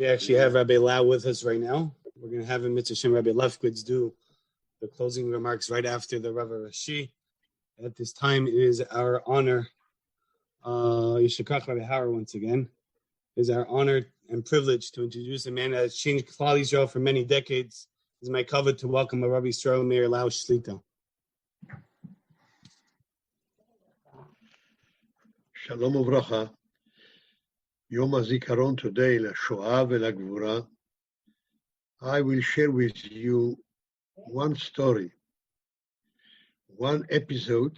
We actually have Rabbi Lau with us right now. We're going to have him, Mitzvah Shem, Rabbi Lefkowitz, do the closing remarks right after the Rabbi Rashi. At this time, it is our honor, Yishakach Rabbi Hauer once again, it is our honor and privilege to introduce a man that has changed Klal Yisrael for many decades. It is my covet to welcome Rabbi Yisrael Meir Lau Shlita. Shalom uvracha. Yom Hazikaron today, LaShoah veLaGvura. I will share with you one story, one episode,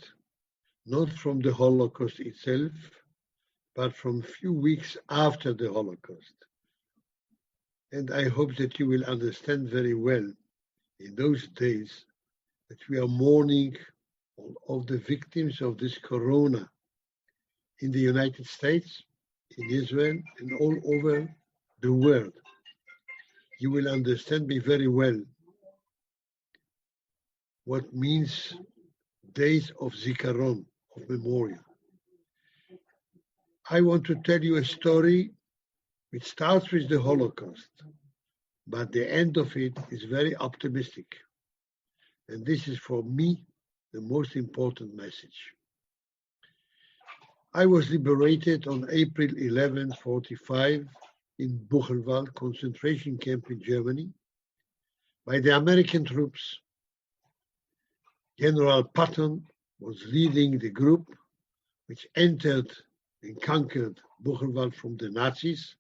not from the Holocaust itself, but from a few weeks after the Holocaust. And I hope that you will understand very well in those days that we are mourning all of the victims of this corona in the United States, in Israel, and all over the world. You will understand me very well what means days of Zikaron, of memorial. I want to tell you a story which starts with the Holocaust, but the end of it is very optimistic. And this is for me the most important message. I was liberated on April 11, 1945 in Buchenwald concentration camp in Germany by the American troops. General Patton was leading the group which entered and conquered Buchenwald from the Nazis.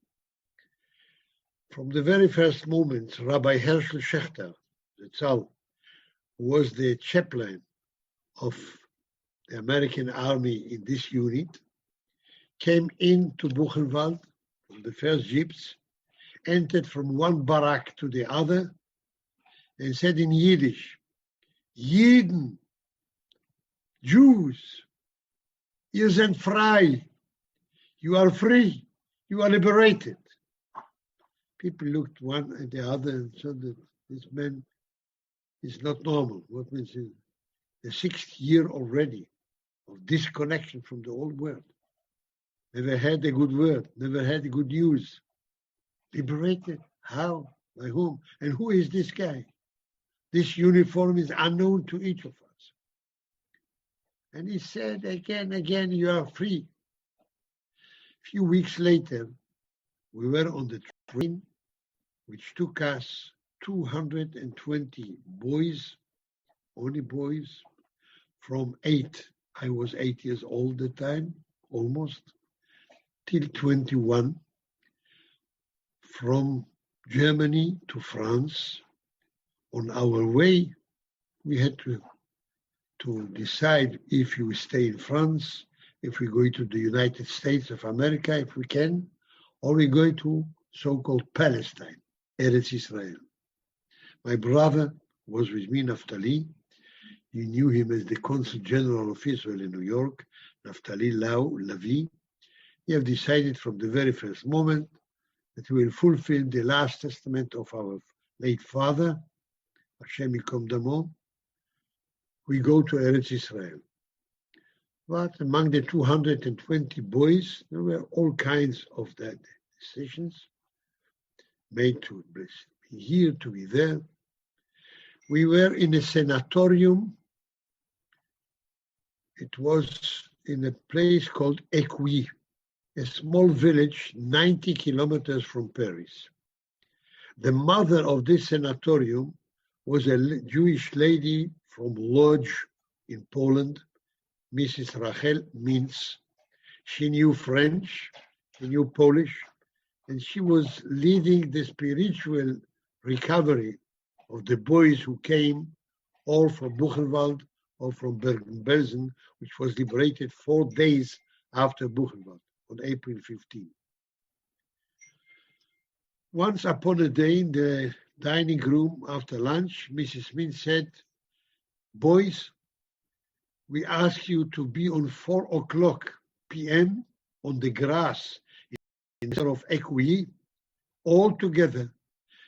From the very first moment, Rabbi Herschel Schechter, the Tzal, who was the chaplain of the American army in this unit, came into Buchenwald from the first jeeps, entered from one barrack to the other, and said in Yiddish, Jiden, Jews, ihr seid frei, you are free, you are liberated. People looked one at the other and said that this man is not normal. What means the 6th year already of disconnection from the old world. Never had a good word, never had good news. Liberated? How? By whom? And who is this guy? This uniform is unknown to each of us. And he said again, you are free. A few weeks later, we were on the train which took us 220 boys, only boys, from 8. I was 8 years old at the time, almost, till 21, from Germany to France. On our way, we had to decide if we stay in France, if we go to the United States of America, if we can, or we go to so-called Palestine, Eretz Israel. My brother was with me, Naftali. You knew him as the Consul General of Israel in New York, Rabbi Lau, Lavi. We have decided from the very first moment that we will fulfill the last testament of our late father, Hashem Yikom Damo. We go to Eretz Israel. But among the 220 boys, there were all kinds of that decisions made to be here, to be there. We were in a sanatorium. It was in a place called Écueil, a small village 90 kilometers from Paris. The mother of this sanatorium was a Jewish lady from Lodz in Poland, Mrs. Rachel Mintz. She knew French, she knew Polish, and she was leading the spiritual recovery of the boys who came all from Buchenwald or from Bergen-Belsen, which was liberated 4 days after Buchenwald, on April 15. Once upon a day in the dining room after lunch, Mrs. Mintz said, boys, we ask you to be on 4:00 p.m. on the grass in the of Écueil, all together,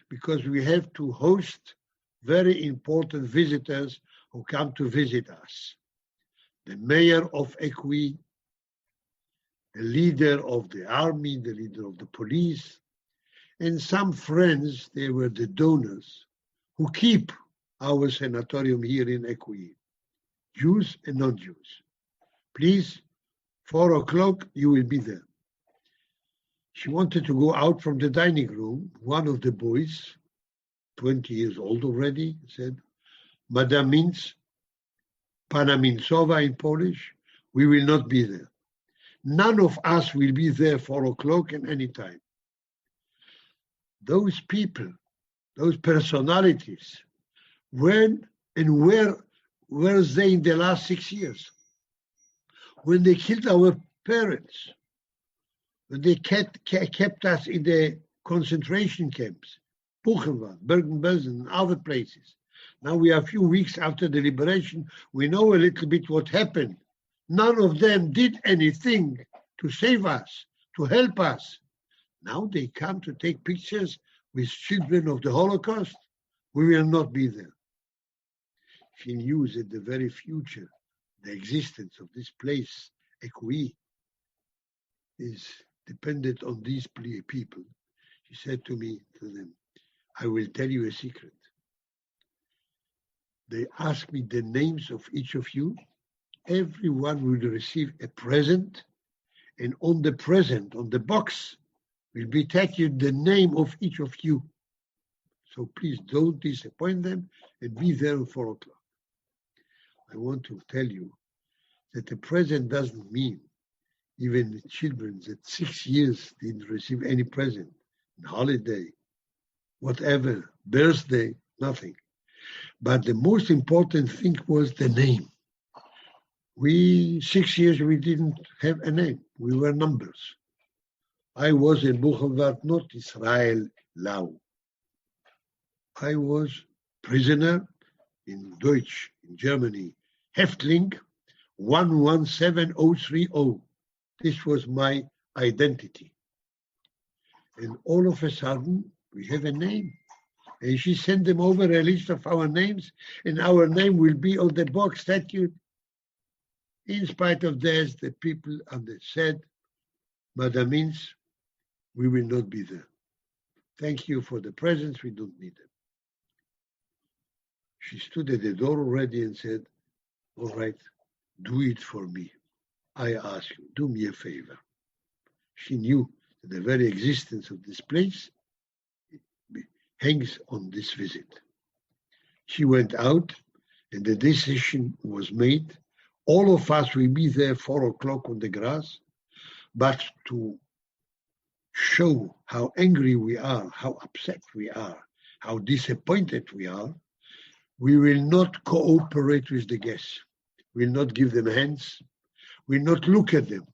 because we have to host very important visitors who come to visit us. The mayor of Écueil, the leader of the army, the leader of the police, and some friends, they were the donors, who keep our sanatorium here in Equi, Jews and non-Jews. Please, 4 o'clock, you will be there. She wanted to go out from the dining room. One of the boys, 20 years old already, said, Madam means, Pana Mincova in Polish, we will not be there. None of us will be there 4 o'clock and any time. Those people, those personalities, when and where were they in the last 6 years? When they killed our parents, when they kept us in the concentration camps, Buchenwald, Bergen-Belsen, and other places. Now we are a few weeks after the liberation. We know a little bit what happened. None of them did anything to save us, to help us. Now they come to take pictures with children of the Holocaust. We will not be there. She knew that the very future, the existence of this place, Equi, is dependent on these people. She said to them, I will tell you a secret. They asked me the names of each of you. Everyone will receive a present, and on the present, on the box, will be taken the name of each of you. So please don't disappoint them and be there at 4 o'clock. I want to tell you that the present doesn't mean even the children that 6 years didn't receive any present, holiday, whatever, birthday, nothing. But the most important thing was the name. 6 years, we didn't have a name. We were numbers. I was in Buchenwald, not Israel Lau. I was prisoner in Deutsch, in Germany, Häftling 117030. This was my identity. And all of a sudden, we have a name. And she sent them over a list of our names, and our name will be on the box statute. In spite of this, the people said, Madam means, we will not be there. Thank you for the presents, we don't need them. She stood at the door already and said, all right, do it for me. I ask you, do me a favor. She knew that the very existence of this place hangs on this visit. She went out and the decision was made. All of us will be there 4 o'clock on the grass, but to show how angry we are, how upset we are, how disappointed we are, we will not cooperate with the guests. We will not give them hands. We will not look at them.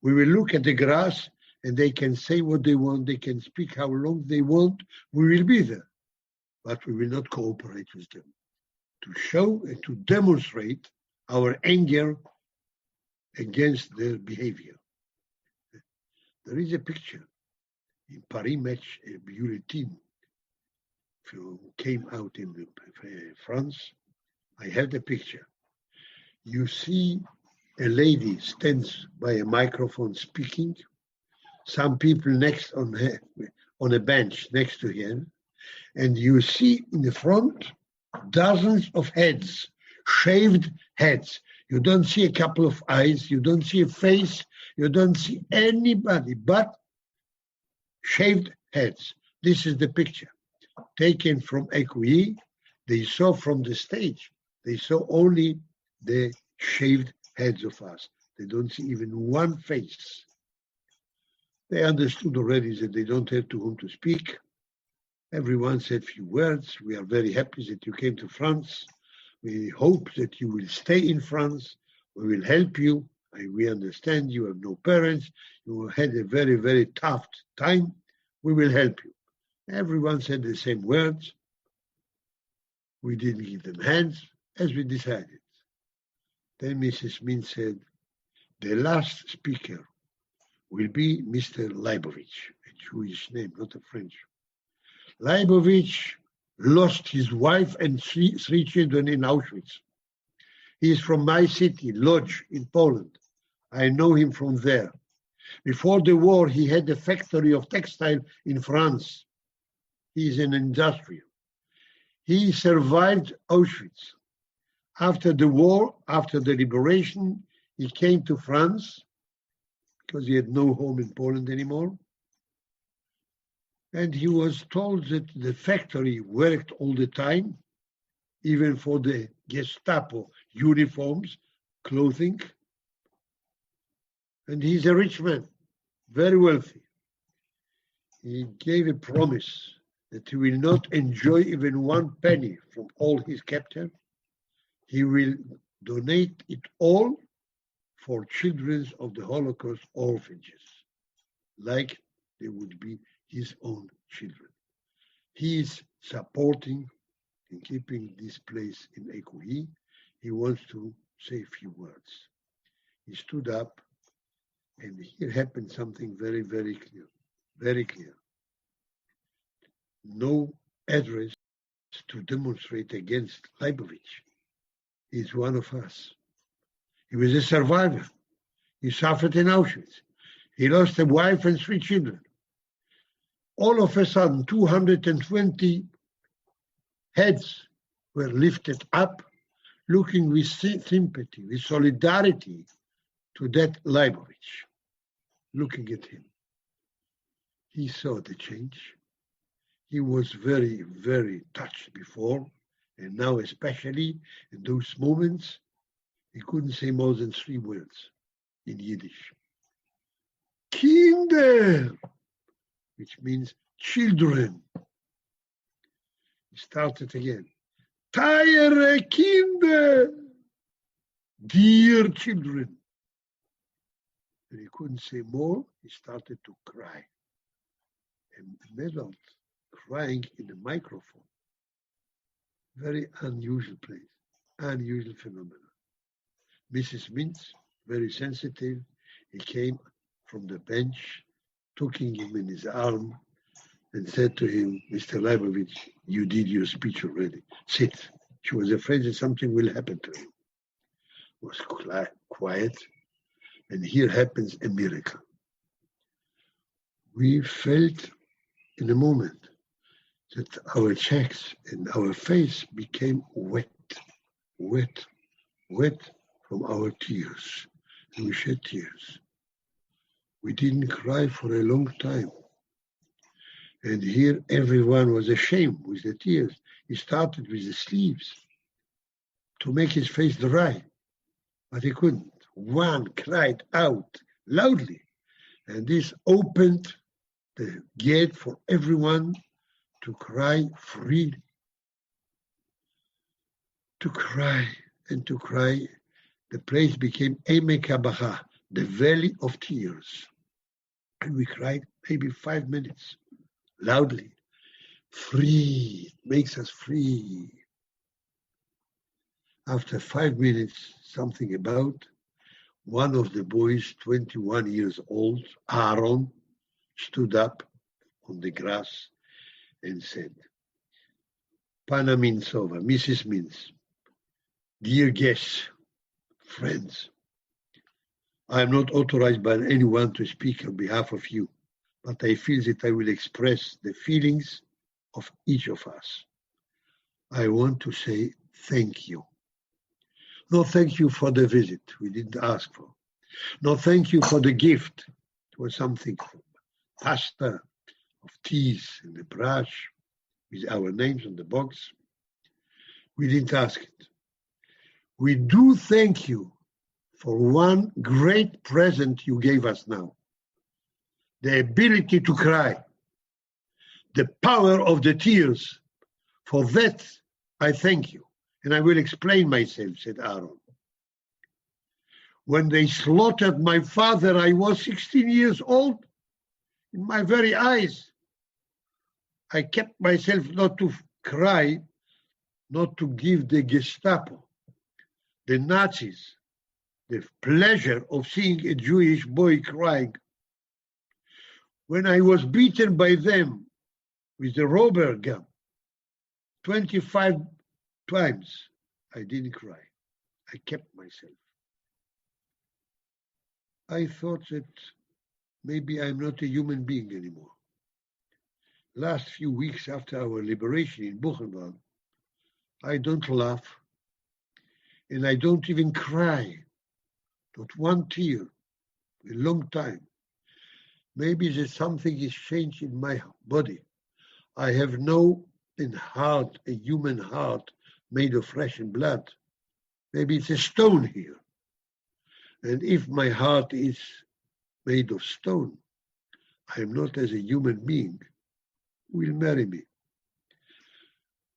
We will look at the grass and they can say what they want. They can speak how long they want. We will be there, but we will not cooperate with them. To show and to demonstrate our anger against their behavior. There is a picture in Paris Match, a bulletin came out in France. I have the picture. You see a lady stands by a microphone speaking, some people next on her, on a bench next to her, and you see in the front dozens of heads, shaved heads. You don't see a couple of eyes, you don't see a face, you don't see anybody but shaved heads. This is the picture taken from Equi. They saw from the stage, they saw only the shaved heads of us. They don't see even one face. They understood already that they don't have to whom to speak. Everyone said few words. We are very happy that you came to France. We hope that you will stay in France. We will help you. We understand you have no parents. You had a very, very tough time. We will help you. Everyone said the same words. We didn't give them hands, as we decided. Then Mrs. Min said, the last speaker will be Mr. Leibovich, a Jewish name, not a French. Leibovich lost his wife and three children in Auschwitz. He is from my city, Lodz, in Poland. I know him from there. Before the war, he had a factory of textile in France. He is an industrial. He survived Auschwitz. After the war, after the liberation, he came to France because he had no home in Poland anymore. And he was told that the factory worked all the time, even for the Gestapo uniforms, clothing. And he's a rich man, very wealthy. He gave a promise that he will not enjoy even one penny from all his capital. He will donate it all for children of the Holocaust orphanages, like they would be his own children. He is supporting and keeping this place in Écouhy. He wants to say a few words. He stood up, and here happened something very, very clear, very clear. No address to demonstrate against Leibovich. He's one of us. He was a survivor. He suffered in Auschwitz. He lost a wife and 3 children. All of a sudden, 220 heads were lifted up, looking with sympathy, with solidarity to that Leibovich, looking at him. He saw the change. He was very, very touched before, and now especially in those moments, he couldn't say more than 3 words in Yiddish. Kinder, which means children. He started again. Teure Kinder, dear children. And he couldn't say more. He started to cry. And an adult crying in the microphone. Very unusual place, unusual phenomenon. Mrs. Mintz, very sensitive, he came from the bench, taking him in his arm, and said to him, Mr. Leibovich, you did your speech already. Sit. She was afraid that something will happen to him. It was quiet, and here happens a miracle. We felt in a moment that our cheeks and our face became wet from our tears. And we shed tears. We didn't cry for a long time. And here everyone was ashamed with the tears. He started with the sleeves to make his face dry, but he couldn't. One cried out loudly, and this opened the gate for everyone to cry freely. To cry and to cry. The place became Emek HaBacha, the Valley of Tears. And we cried maybe 5 minutes, loudly. Free, it makes us free. After 5 minutes, something about one of the boys, 21 years old, Aaron, stood up on the grass and said, Pana Mintsova, Mrs. Mintz, dear guests, friends, I am not authorized by anyone to speak on behalf of you, but I feel that I will express the feelings of each of us. I want to say thank you. No, thank you for the visit we didn't ask for. No, thank you for the gift. It was something from pasta, of teas and a brush with our names on the box. We didn't ask it. We do thank you for one great present you gave us now. The ability to cry, the power of the tears. For that, I thank you. And I will explain myself, said Aaron. When they slaughtered my father, I was 16 years old. In my very eyes, I kept myself not to cry, not to give the Gestapo, the Nazis, the pleasure of seeing a Jewish boy crying. When I was beaten by them with the rubber gun 25 times, I didn't cry. I kept myself. I thought that maybe I'm not a human being anymore. last few weeks after our liberation in Buchenwald, I don't laugh, and I don't even cry, not one tear, a long time. Maybe that something is changed in my body. I have no heart, a human heart made of flesh and blood. Maybe it's a stone here. And if my heart is made of stone, I am not as a human being, will marry me.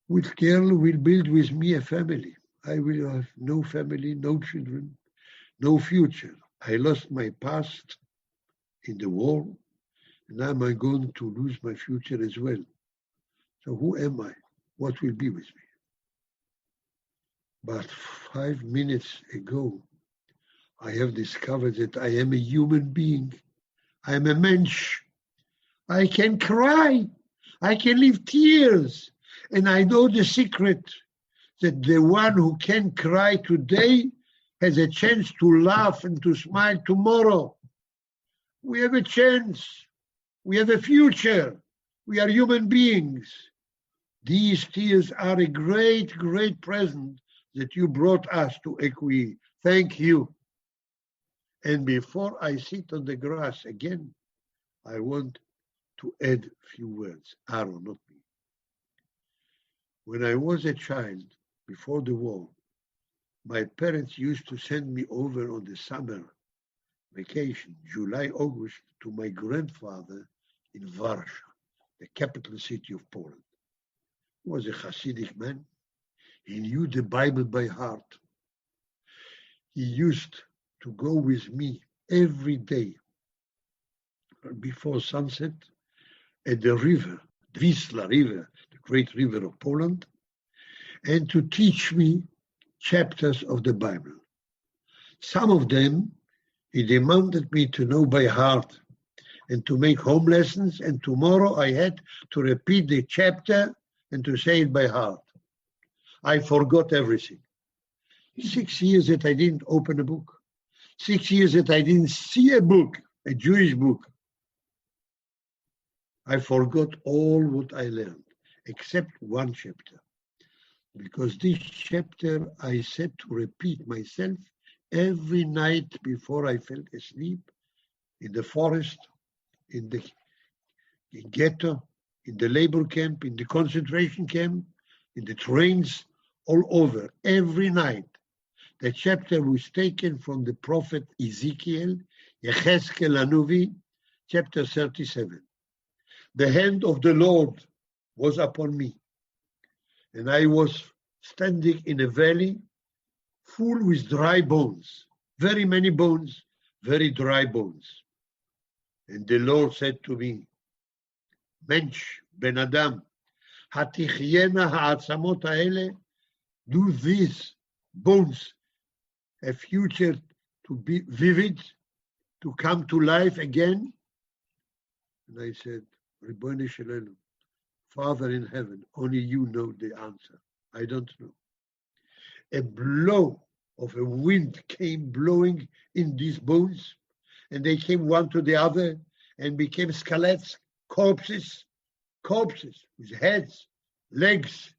With girl will build with me a family. I will have no family, no children, no future. I lost my past in the war, and now I'm going to lose my future as well. So who am I? What will be with me? But 5 minutes ago, I have discovered that I am a human being. I am a mensch. I can cry. I can leave tears. And I know the secret that the one who can cry today has a chance to laugh and to smile tomorrow. We have a chance. We have a future. We are human beings. These tears are a great, great present that you brought us to Equi. Thank you. And before I sit on the grass again, I want to add a few words. Aaron, not me. When I was a child, before the war, my parents used to send me over on the summer vacation, July, August, to my grandfather in Warsaw, the capital city of Poland. He was a Hasidic man. He knew the Bible by heart. He used to go with me every day before sunset at the river, the Wisla River, the great river of Poland, and to teach me chapters of the Bible. Some of them he demanded me to know by heart and to make home lessons, and tomorrow I had to repeat the chapter and to say it by heart. I forgot everything. 6 years that I didn't open a book. 6 years that I didn't see a book, a Jewish book. I forgot all what I learned, except one chapter. Because this chapter I said to repeat myself every night before I fell asleep, in the forest, in the ghetto, in the labor camp, in the concentration camp, in the trains, all over, every night. The chapter was taken from the prophet Ezekiel, Yechezkel Hanuvi, chapter 37. The hand of the Lord was upon me, and I was standing in a valley full with dry bones, very many bones, very dry bones. And the Lord said to me, Mensch, Ben Adam, Hatichyena ha'atzamot ha'ele, do these bones a future to be vivid, to come to life again? And I said, Ribono Shel Olam, Father in heaven, only you know the answer. I don't know. A blow of a wind came blowing in these bones, and they came one to the other and became skeletons, corpses with heads, legs,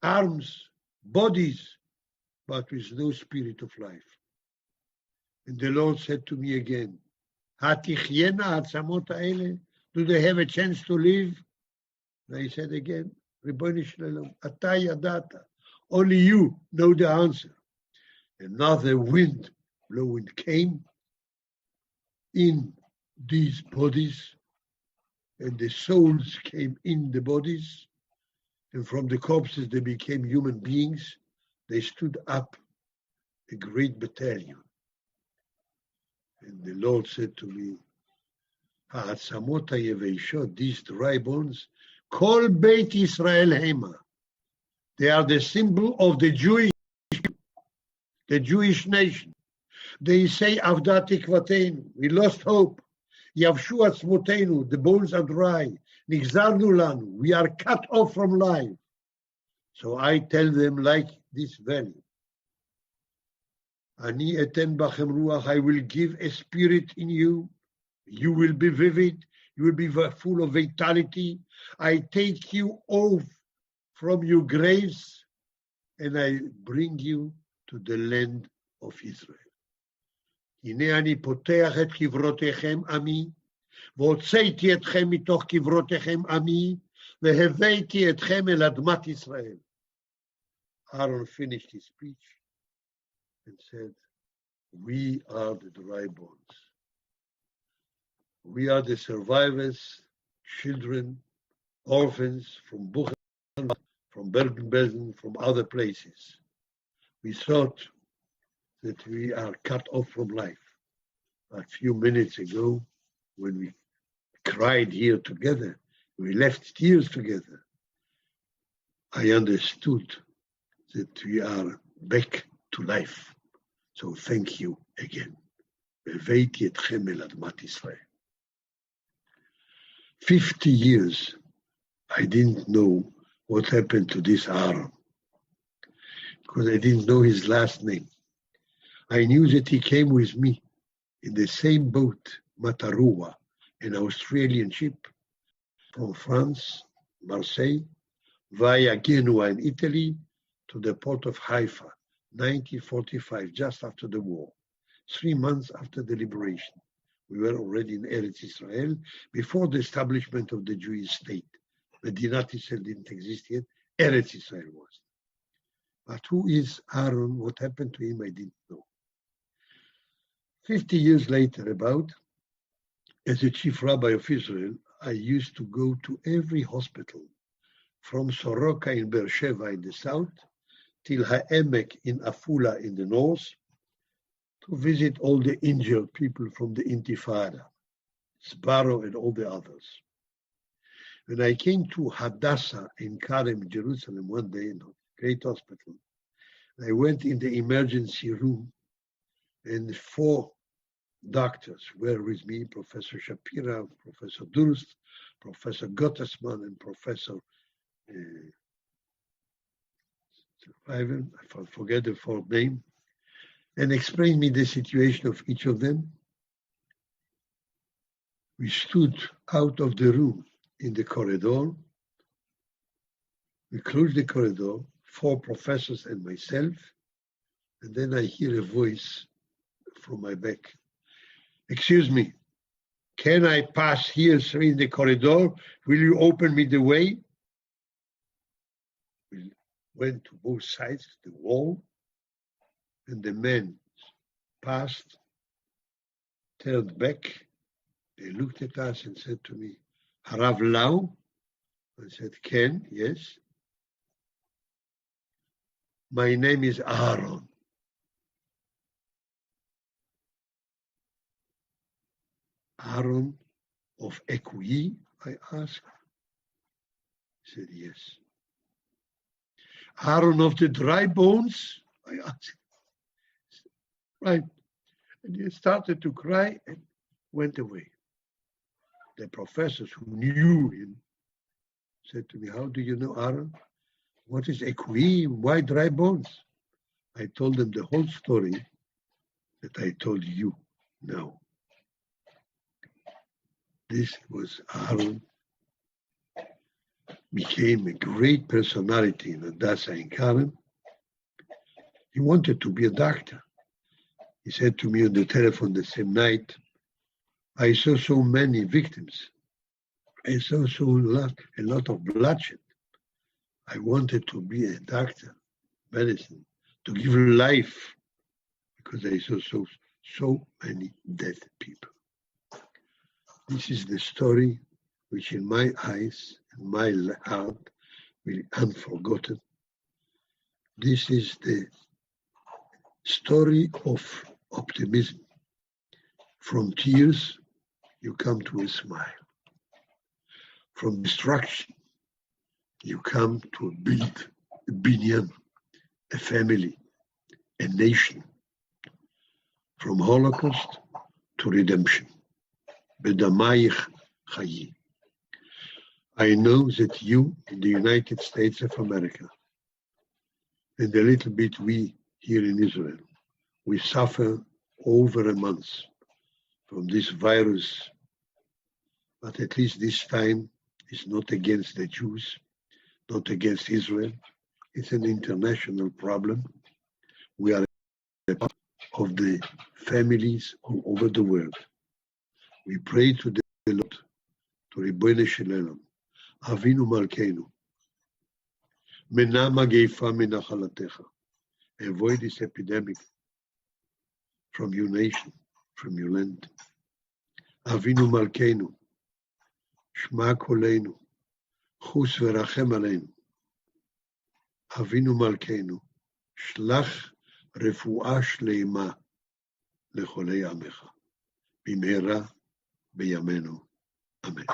arms, bodies, but with no spirit of life. And the Lord said to me again, Hatichyena ha'atzamot ha'ele, do they have a chance to live? And I said again, Ribono Shel Olam, Ata yadata, only you know the answer. Another wind blowing came in these bodies, and the souls came in the bodies, and from the corpses they became human beings. They stood up, a great battalion. And the Lord said to me, Ha'atzamot ha'yeveshot, these dry bones, Kol Beit Israel Hema. They are the symbol of the Jewish nation. They say, Avda tikvateinu, we lost hope. Yavshu atzmoteinu, the bones are dry. Nigzarnu lanu, we are cut off from life. So I tell them like this valley, Ani eten bachem ruach, I will give a spirit in you. You will be vivid. You will be full of vitality. I take you off from your graves and I bring you to the land of Israel. הנה אני פותח את קברותיכם עמי, והוצאתי אתכם מתוך קברותיכם עמי, והבאתי אתכם אל אדמת ישראל. Aaron finished his speech and said, we are the dry bones. We are the survivors, children, orphans from Buchenwald, from Bergen-Belsen, from other places. We thought that we are cut off from life. A few minutes ago, when we cried here together, we left tears together, I understood that we are back to life. So thank you again. 50 years, I didn't know what happened to this Aaron, because I didn't know his last name. I knew that he came with me in the same boat, Matarua, an Australian ship, from France, Marseille, via Genoa in Italy, to the port of Haifa, 1945, just after the war, 3 months after the liberation. We were already in Eretz Israel before the establishment of the Jewish state. Medinat Israel didn't exist yet, Eretz Israel was. But who is Aaron? What happened to him, I didn't know. 50 years later, about, as a chief rabbi of Israel, I used to go to every hospital, from Soroka in Beersheba in the south, till Ha'emek in Afula in the north, to visit all the injured people from the Intifada, Sbarro and all the others. When I came to Hadassah in Karem, Jerusalem, one day in a great hospital, I went in the emergency room and 4 doctors were with me, Professor Shapira, Professor Durst, Professor Gottesman, and Professor I forget the full name, and explained me the situation of each of them. We stood out of the room in the corridor. We closed the corridor, 4 professors and myself, and then I hear a voice from my back. Excuse me, can I pass here through in the corridor? Will you open me the way? We went to both sides, the wall, and the men passed, turned back. They looked at us and said to me, Rabbi Lau? I said, Ken, yes. My name is Aaron. Aaron of Equi, I asked. He said, yes. Aaron of the dry bones, I asked. Right. And he started to cry and went away. The professors who knew him said to me, how do you know Aaron? What is Equi? Why dry bones? I told them the whole story that I told you now. This was Aaron, became a great personality in Hadassah in Karem. He wanted to be a doctor. He said to me on the telephone the same night, I saw so many victims. I saw a lot of bloodshed. I wanted to be a doctor, medicine, to give life, because I saw so many dead people. This is the story which in my eyes and my heart will be unforgotten. This is the story of optimism. From tears, you come to a smile. From destruction, you come to build a binyan, a family, a nation. From Holocaust to redemption. Bedamayich chayi. I know that you in the United States of America, and a little bit we here in Israel, we suffer over a month from this virus but at least this time is not against the Jews, not against Israel. It's an international problem. We are a part of the families all over the world. We pray to the Lord, to Ribono Shel Olam, Avinu Malkeinu, Mena Mageifa Menachalatecha. Avoid this epidemic from your nation, from your land. Avinu Malkeinu, Shma Koleinu, Chus Verachem Aleinu. Avinu Malkeinu, Shlach Refuah Shleima Lecholei Amecha. Bimehera Beyamenu. Amen.